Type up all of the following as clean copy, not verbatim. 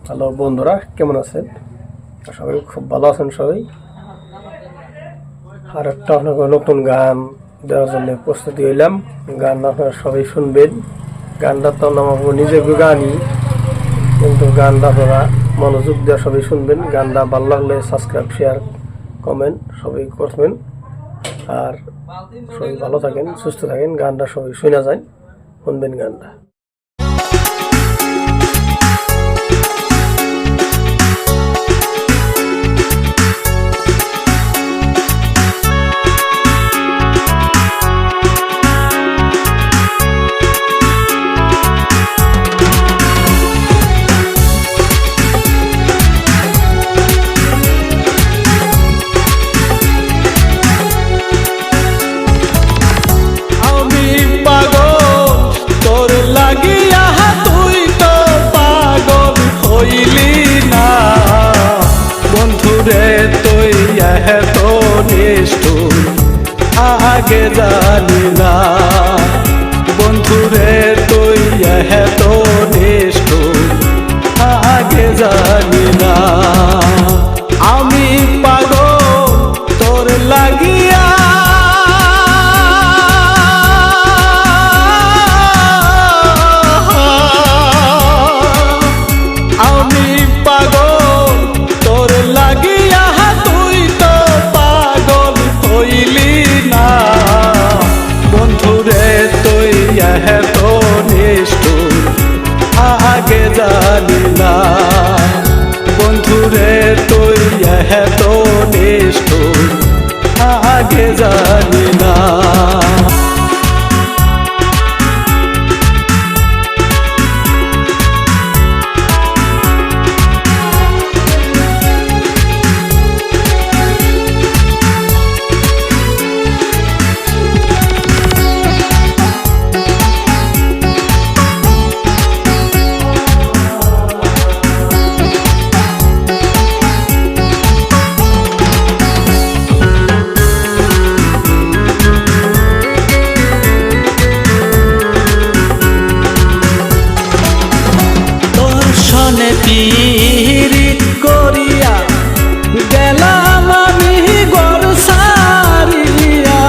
Hello বন্ধুরা, কেমন আছেন? সবাই খুব ভালো আছেন সবাই। আর একটা নতুন গান দেওয়ার জন্য প্রস্তুতি হইলাম। গান আপনারা সবাই শুনবেন। গানটা তো আমার নিজের গানই, কিন্তু গানটা আপনারা মনোযোগ দিয়ে সবাই শুনবেন। গানটা ভালো লাগলে সাবস্ক্রাইব, শেয়ার, কমেন্ট সবাই করবেন। আর সবাই ভালো থাকেন, সুস্থ থাকেন। গানটা সবাই শোনা যায়, শুনবেন গানটা। আগে জানি না বন্ধুরে তুই এত নিষ্ঠুর, আগে জানি না আমি পাগল তোর লাগিয়া। আমি পাগল তোর লাগিয়া, তুই তো পাগল হইলি না বন্ধুরে তুই এত নিষ্ঠুর, আগে জানি না বন্ধুরে তুই এত নিষ্ঠুর, আগে জানি না। পীড়িত করিয়া গেলাম আমি ঘর সারিয়া,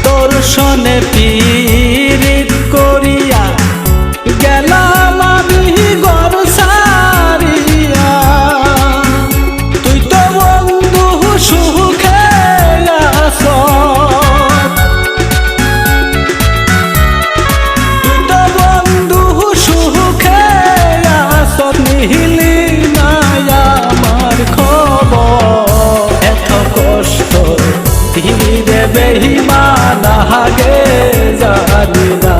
তোর সনে পীড়িত করিয়া গেলাম আমি ঘর সারিয়া। তুই তো বন্ধু সুখে আছ, তুই তো বন্ধু সুখে নিহিলি না আমার খবর। এত কষ্ট ধীরে বেহিমান আগে জানি না,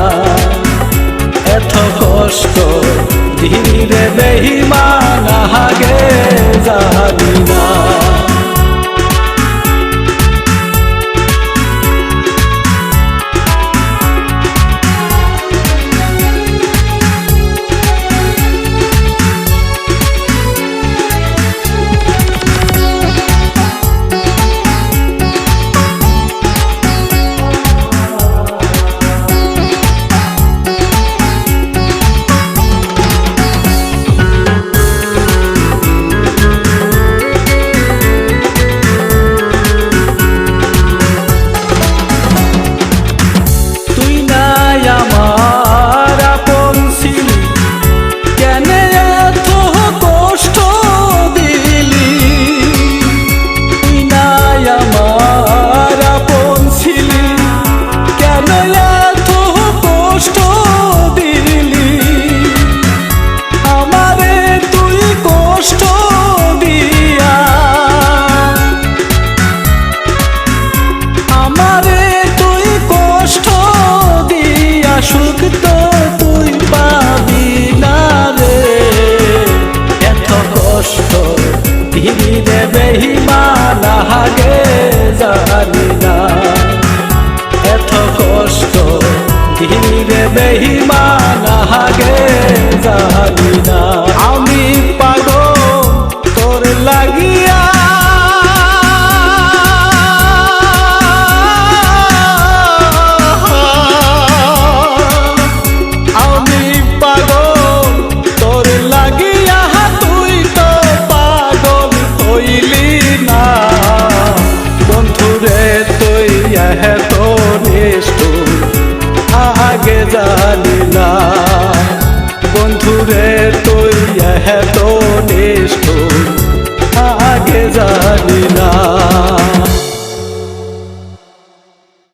এত কষ্ট ধীরে বেহিমান আগে জানি না। সুখ তো তুই পাবি না রে, এত কষ্ট ধীরে বেহিমান আগে জানি না, এত কষ্ট ধীরে বেহিমান আগে জানি না। আমি পাগল তোর লাগিয়া, আমি পাগল তোর লাগি আগে জানি না বন্ধুরে তুই এত নিষ্ঠ